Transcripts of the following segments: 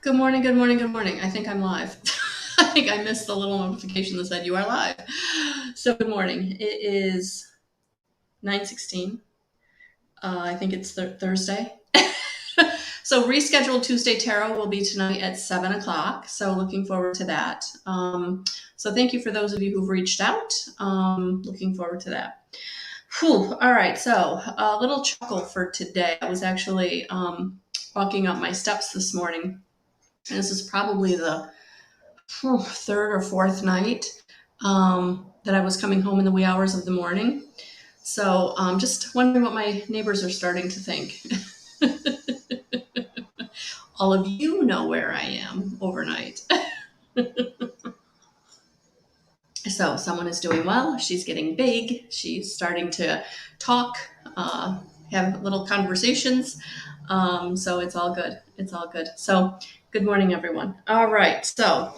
Good morning, good morning, good morning. I think I'm live. I think I missed the little notification that said you are live. So good morning. It is 9:16. I think it's Thursday. So rescheduled Tuesday Tarot will be tonight at 7 o'clock. So looking forward to that. So thank you for those of you who've reached out. Looking forward to that. Whew. All right. So a little chuckle for today. I was actually walking up my steps this morning. And this is probably the third or fourth night that I was coming home in the wee hours of the morning. So just wondering what my neighbors are starting to think. All of you know where I am overnight. So someone is doing well. She's getting big. She's starting to talk, have little conversations. So it's all good. It's all good. So good morning, everyone. All right. So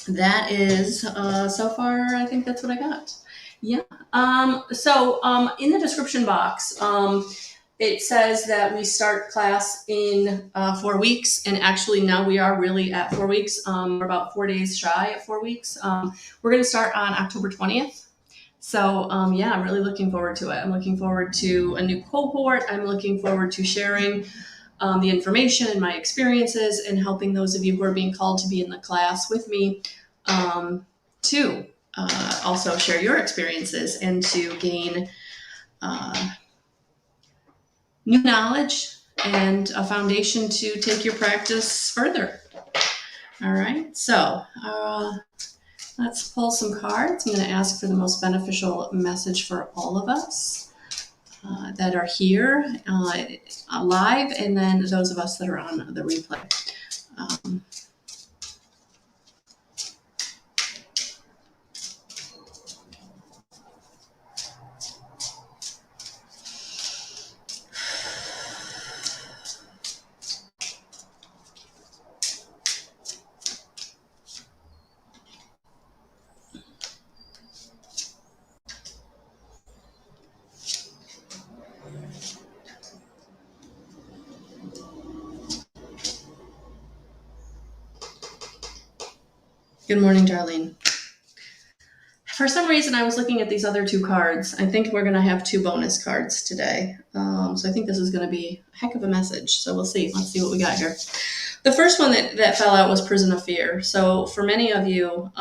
that is, so far, I think that's what I got. Yeah. So in the description box, it says that we start class in 4 weeks. And actually now we are really at 4 weeks. We're about 4 days shy of 4 weeks. We're going to start on October 20th. So yeah, I'm really looking forward to it. I'm looking forward to a new cohort. I'm looking forward to sharing the information and my experiences and helping those of you who are being called to be in the class with me to also share your experiences and to gain new knowledge and a foundation to take your practice further. All right, so let's pull some cards. I'm going to ask for the most beneficial message for all of us that are here live, and then those of us that are on the replay. Good morning, Darlene. For some reason, I was looking at these other two cards. I think we're going to have 2 bonus cards today. So I think this is going to be a heck of a message. So we'll see. Let's see what we got here. The first one that fell out was prison of fear. So for many of you,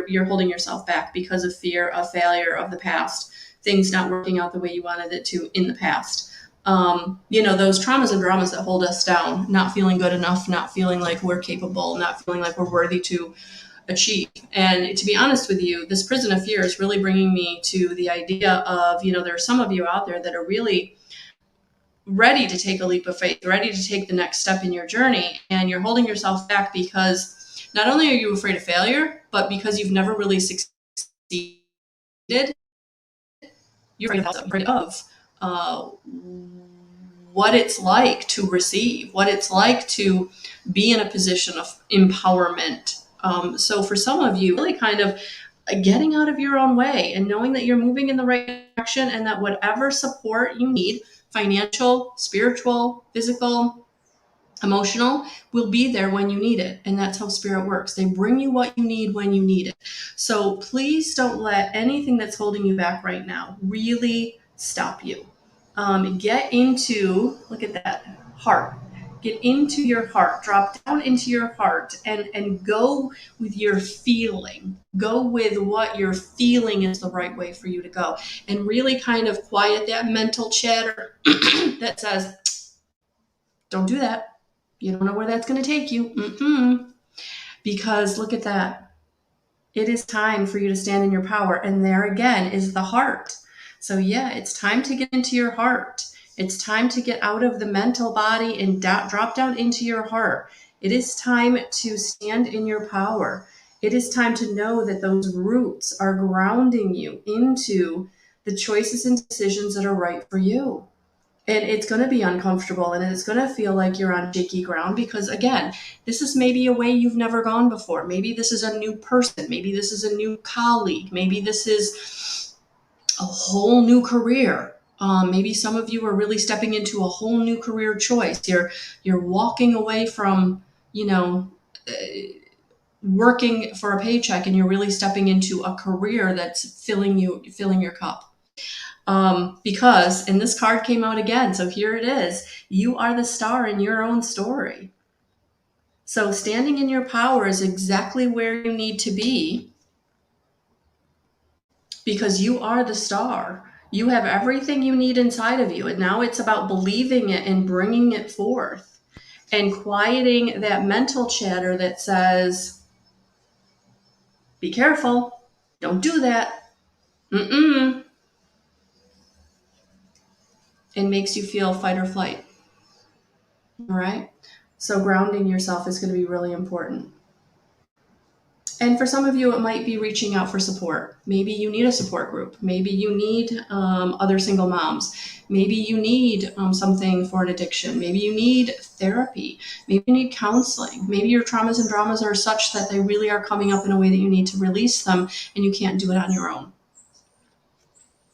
you're holding yourself back because of fear of failure of the past, things not working out the way you wanted it to in the past. Those traumas and dramas that hold us down, not feeling good enough, not feeling like we're capable, not feeling like we're worthy to achieve. And to be honest with you, this prison of fear is really bringing me to the idea of, there are some of you out there that are really ready to take a leap of faith, ready to take the next step in your journey. And you're holding yourself back because not only are you afraid of failure, but because you've never really succeeded, you're afraid of what it's like to receive, what it's like to be in a position of empowerment. So for some of you, really kind of getting out of your own way and knowing that you're moving in the right direction and that whatever support you need, financial, spiritual, physical, emotional, will be there when you need it. And that's how spirit works. They bring you what you need when you need it. So please don't let anything that's holding you back right now really stop you. Get into, look at that, heart. Get into your heart, drop down into your heart and go with your feeling. Go with what you're feeling is the right way for you to go. And really kind of quiet that mental chatter that says, don't do that. You don't know where that's going to take you. Because look at that. It is time for you to stand in your power. And there again is the heart. So yeah, it's time to get into your heart. It's time to get out of the mental body and drop down into your heart. It is time to stand in your power. It is time to know that those roots are grounding you into the choices and decisions that are right for you. And it's going to be uncomfortable and it's going to feel like you're on shaky ground because, again, this is maybe a way you've never gone before. Maybe this is a new person. Maybe this is a new colleague. Maybe this is a whole new career. Maybe some of you are really stepping into a whole new career choice. You're walking away from, working for a paycheck, and you're really stepping into a career that's filling your cup. Because, and this card came out again, so here it is. You are the star in your own story. So standing in your power is exactly where you need to be, because you are the star. You have everything you need inside of you. And now it's about believing it and bringing it forth and quieting that mental chatter that says, be careful, don't do that. And makes you feel fight or flight. All right. So grounding yourself is going to be really important. And for some of you, it might be reaching out for support. Maybe you need a support group. Maybe you need other single moms. Maybe you need something for an addiction. Maybe you need therapy. Maybe you need counseling. Maybe your traumas and dramas are such that they really are coming up in a way that you need to release them, and you can't do it on your own.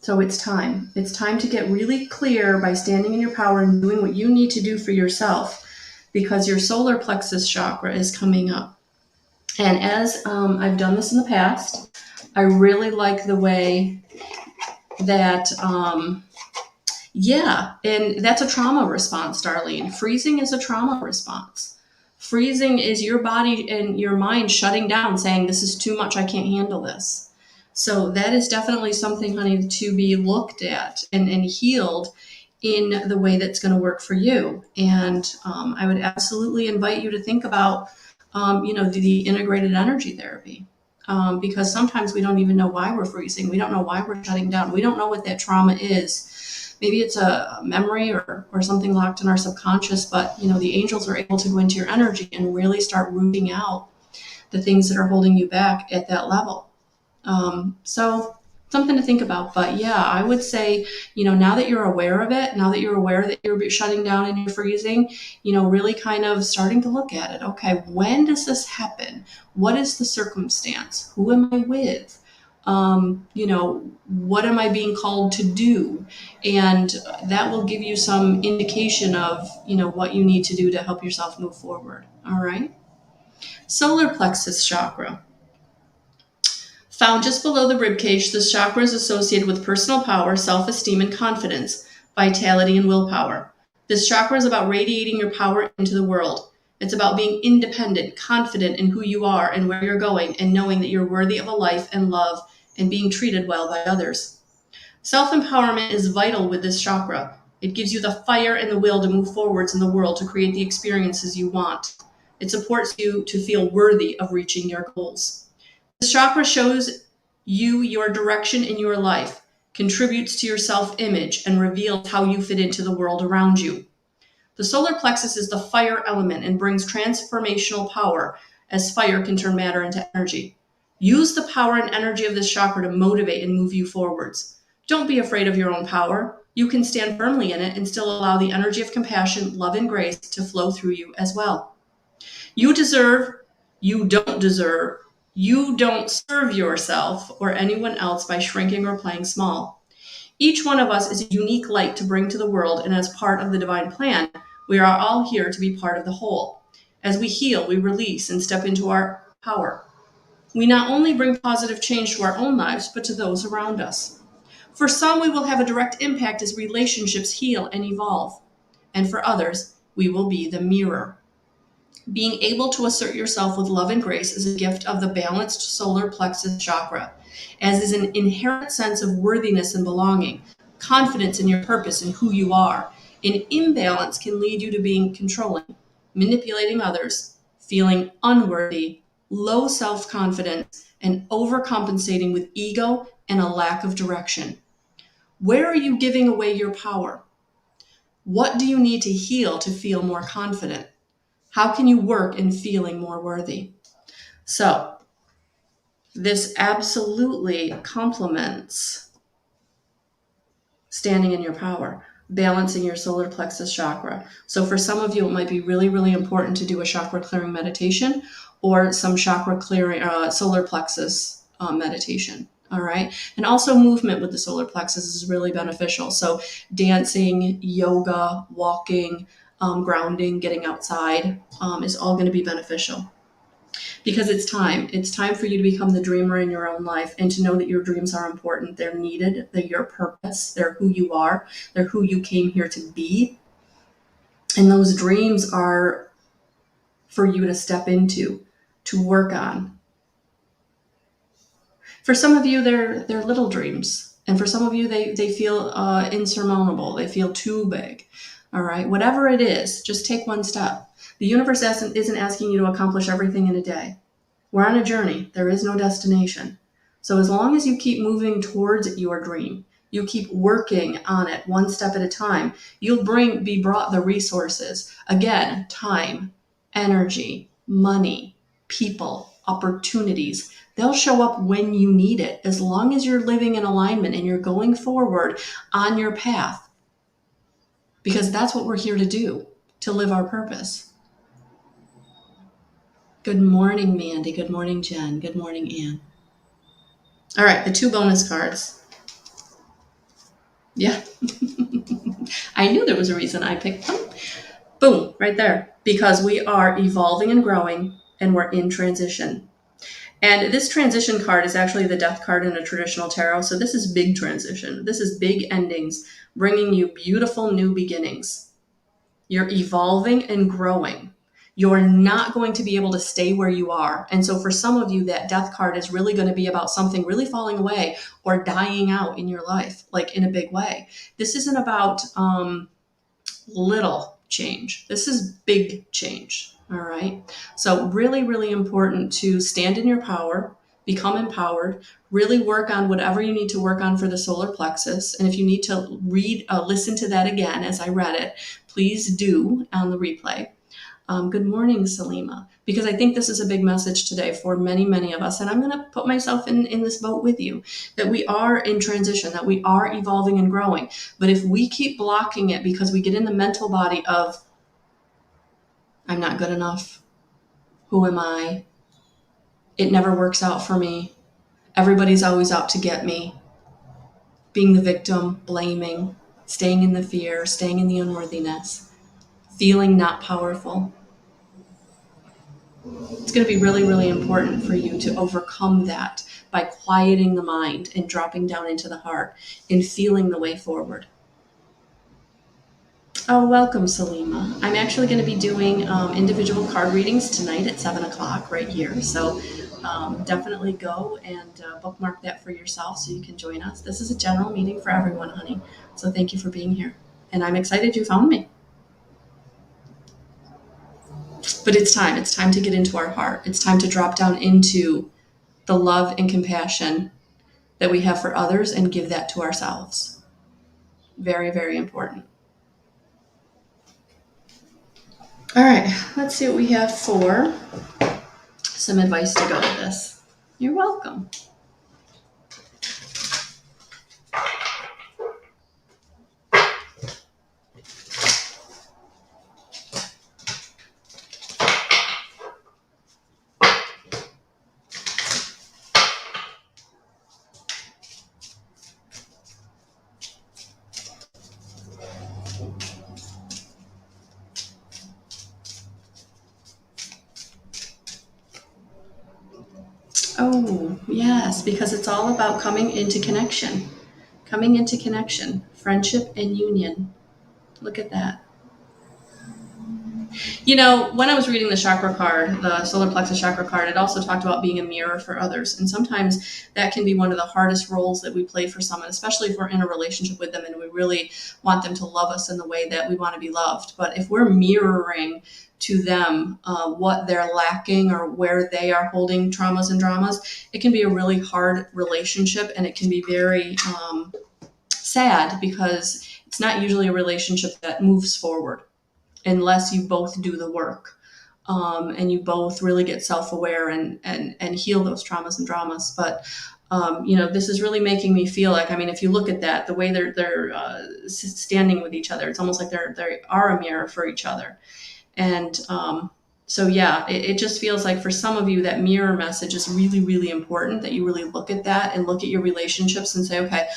So it's time. It's time to get really clear by standing in your power and doing what you need to do for yourself, because your solar plexus chakra is coming up. And as I've done this in the past, I really like the way that, and that's a trauma response, Darlene. Freezing is a trauma response. Freezing is your body and your mind shutting down, saying, this is too much, I can't handle this. So that is definitely something, honey, to be looked at and healed in the way that's going to work for you. And I would absolutely invite you to think about the integrated energy therapy, because sometimes we don't even know why we're freezing. We don't know why we're shutting down. We don't know what that trauma is. Maybe it's a memory or something locked in our subconscious, but the angels are able to go into your energy and really start rooting out the things that are holding you back at that level. So something to think about. But yeah, I would say, now that you're aware of it, now that you're aware that you're shutting down and you're freezing, really kind of starting to look at it. Okay, when does this happen? What is the circumstance? Who am I with? What am I being called to do? And that will give you some indication of, what you need to do to help yourself move forward. All right. Solar plexus chakra. Found just below the ribcage, this chakra is associated with personal power, self-esteem, and confidence, vitality, and willpower. This chakra is about radiating your power into the world. It's about being independent, confident in who you are and where you're going, and knowing that you're worthy of a life and love and being treated well by others. Self-empowerment is vital with this chakra. It gives you the fire and the will to move forwards in the world to create the experiences you want. It supports you to feel worthy of reaching your goals. This chakra shows you your direction in your life, contributes to your self-image, and reveals how you fit into the world around you. The solar plexus is the fire element and brings transformational power, as fire can turn matter into energy. Use the power and energy of this chakra to motivate and move you forwards. Don't be afraid of your own power. You can stand firmly in it and still allow the energy of compassion, love, and grace to flow through you as well. You don't serve yourself or anyone else by shrinking or playing small. Each one of us is a unique light to bring to the world, and as part of the divine plan, we are all here to be part of the whole. As we heal, we release and step into our power. We not only bring positive change to our own lives, but to those around us. For some, we will have a direct impact as relationships heal and evolve. And for others, we will be the mirror. Being able to assert yourself with love and grace is a gift of the balanced solar plexus chakra, as is an inherent sense of worthiness and belonging, confidence in your purpose and who you are. An imbalance can lead you to being controlling, manipulating others, feeling unworthy, low self-confidence, and overcompensating with ego and a lack of direction. Where are you giving away your power? What do you need to heal to feel more confident? How can you work in feeling more worthy? So this absolutely complements standing in your power, balancing your solar plexus chakra. So for some of you, it might be really, really important to do a chakra clearing meditation or some chakra clearing, solar plexus meditation. All right. And also movement with the solar plexus is really beneficial. So dancing, yoga, walking, grounding, getting outside, is all going to be beneficial. Because it's time. It's time for you to become the dreamer in your own life and to know that your dreams are important. They're needed. They're your purpose. They're who you are. They're who you came here to be. And those dreams are for you to step into, to work on. For some of you, they're little dreams. And for some of you, they feel insurmountable. They feel too big. All right. Whatever it is, just take one step. The universe isn't asking you to accomplish everything in a day. We're on a journey. There is no destination. So as long as you keep moving towards your dream, you keep working on it one step at a time, you'll be brought the resources. Again, time, energy, money, people, opportunities. They'll show up when you need it, as long as you're living in alignment and you're going forward on your path. Because that's what we're here to do, to live our purpose. Good morning, Mandy. Good morning, Jen. Good morning, Ann. All right, the 2 bonus cards. Yeah. I knew there was a reason I picked them. Boom, right there. Because we are evolving and growing, and we're in transition. And this transition card is actually the death card in a traditional tarot. So this is big transition. This is big endings, bringing you beautiful new beginnings. You're evolving and growing. You're not going to be able to stay where you are. And so for some of you, that death card is really going to be about something really falling away or dying out in your life, like in a big way. This isn't about little change. This is big change. All right. So really, really important to stand in your power, become empowered, really work on whatever you need to work on for the solar plexus. And if you need to listen to that again as I read it, please do on the replay. Good morning, Salima, because I think this is a big message today for many, many of us. And I'm going to put myself in this boat with you, that we are in transition, that we are evolving and growing. But if we keep blocking it because we get in the mental body of, I'm not good enough. Who am I? It never works out for me. Everybody's always out to get me. Being the victim, blaming, staying in the fear, staying in the unworthiness, feeling not powerful. It's going to be really, really important for you to overcome that by quieting the mind and dropping down into the heart and feeling the way forward. Oh, welcome, Salima. I'm actually going to be doing individual card readings tonight at 7 o'clock right here. So definitely go and bookmark that for yourself so you can join us. This is a general meeting for everyone, honey. So thank you for being here. And I'm excited you found me. But it's time. It's time to get into our heart. It's time to drop down into the love and compassion that we have for others and give that to ourselves. Very, very important. All right, let's see what we have for some advice to go with this. You're welcome. Oh, yes, because it's all about coming into connection, friendship and union. Look at that. You know, when I was reading the chakra card, the solar plexus chakra card, it also talked about being a mirror for others. And sometimes that can be one of the hardest roles that we play for someone, especially if we're in a relationship with them and we really want them to love us in the way that we want to be loved. But if we're mirroring to them what they're lacking or where they are holding traumas and dramas, it can be a really hard relationship, and it can be very sad because it's not usually a relationship that moves forward unless you both do the work and you both really get self-aware and heal those traumas and dramas. But you know, this is really making me feel like, I mean, if you look at that, the way they're standing with each other, it's almost like they are a mirror for each other. And So yeah, it just feels like for some of you that mirror message is really, really important, that you really look at that and look at your relationships and say, okay,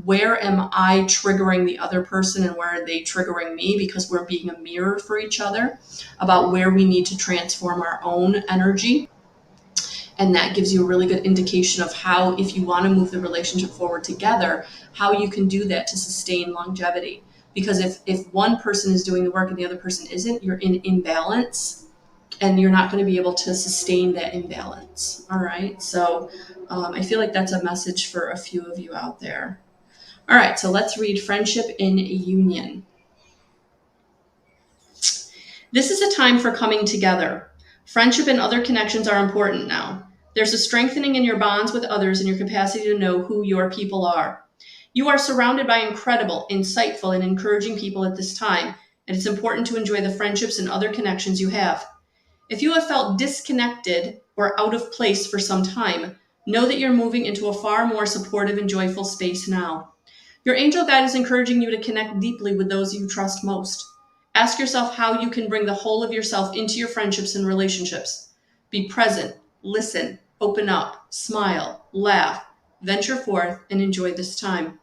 where am I triggering the other person and where are they triggering me? Because we're being a mirror for each other about where we need to transform our own energy. And that gives you a really good indication of how, if you want to move the relationship forward together, how you can do that to sustain longevity. Because if one person is doing the work and the other person isn't, you're in imbalance and you're not going to be able to sustain that imbalance. All right. So I feel like that's a message for a few of you out there. All right. So let's read Friendship in Union. This is a time for coming together. Friendship and other connections are important now. There's a strengthening in your bonds with others and your capacity to know who your people are. You are surrounded by incredible, insightful, and encouraging people at this time, and it's important to enjoy the friendships and other connections you have. If you have felt disconnected or out of place for some time, know that you're moving into a far more supportive and joyful space now. Your angel guide is encouraging you to connect deeply with those you trust most. Ask yourself how you can bring the whole of yourself into your friendships and relationships. Be present, listen, open up, smile, laugh, venture forth, and enjoy this time.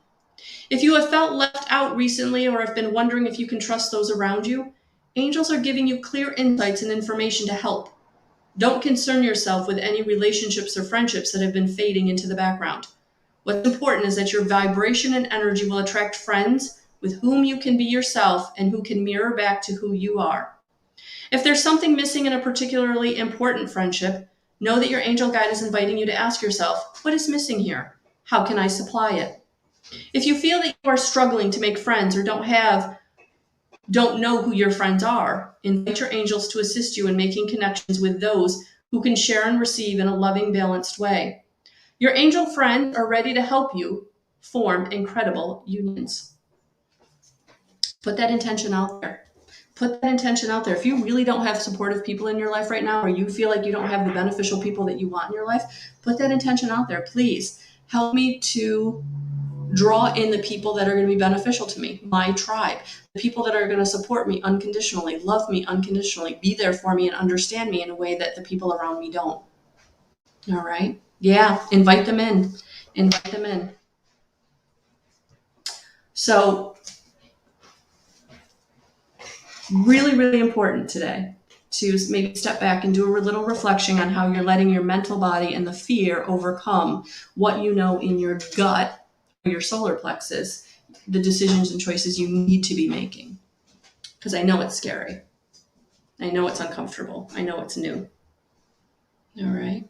If you have felt left out recently or have been wondering if you can trust those around you, angels are giving you clear insights and information to help. Don't concern yourself with any relationships or friendships that have been fading into the background. What's important is that your vibration and energy will attract friends with whom you can be yourself and who can mirror back to who you are. If there's something missing in a particularly important friendship, know that your angel guide is inviting you to ask yourself, what is missing here? How can I supply it? If you feel that you are struggling to make friends or don't know who your friends are, invite your angels to assist you in making connections with those who can share and receive in a loving, balanced way. Your angel friends are ready to help you form incredible unions. Put that intention out there. Put that intention out there. If you really don't have supportive people in your life right now, or you feel like you don't have the beneficial people that you want in your life, put that intention out there. Please help me to draw in the people that are going to be beneficial to me, my tribe, the people that are going to support me unconditionally, love me unconditionally, be there for me and understand me in a way that the people around me don't. All right. Yeah. Invite them in. Invite them in. So really, really important today to maybe step back and do a little reflection on how you're letting your mental body and the fear overcome what you know in your gut, your solar plexus, the decisions and choices you need to be making. Because I know it's scary. I know it's uncomfortable. I know it's new. All right.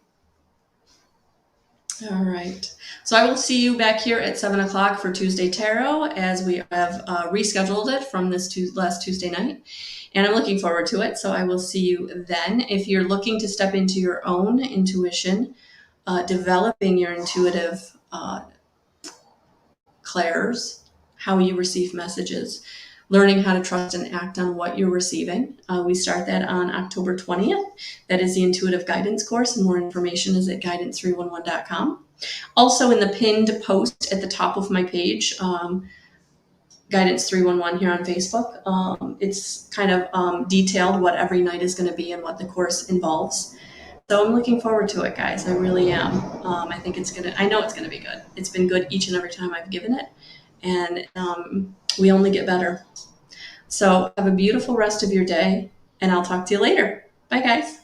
All right. So I will see you back here at 7 o'clock for Tuesday Tarot, as we have rescheduled it from this last Tuesday night. And I'm looking forward to it. So I will see you then. If you're looking to step into your own intuition, developing your intuitive clairs, how you receive messages, learning how to trust and act on what you're receiving. We start that on October 20th. That is the Intuitive Guidance course, and more information is at guidance311.com. Also in the pinned post at the top of my page, Guidance 311 here on Facebook, it's kind of detailed what every night is going to be and what the course involves. So I'm looking forward to it, guys. I really am. I think I know it's going to be good. It's been good each and every time I've given it. And we only get better. So have a beautiful rest of your day, and I'll talk to you later. Bye, guys.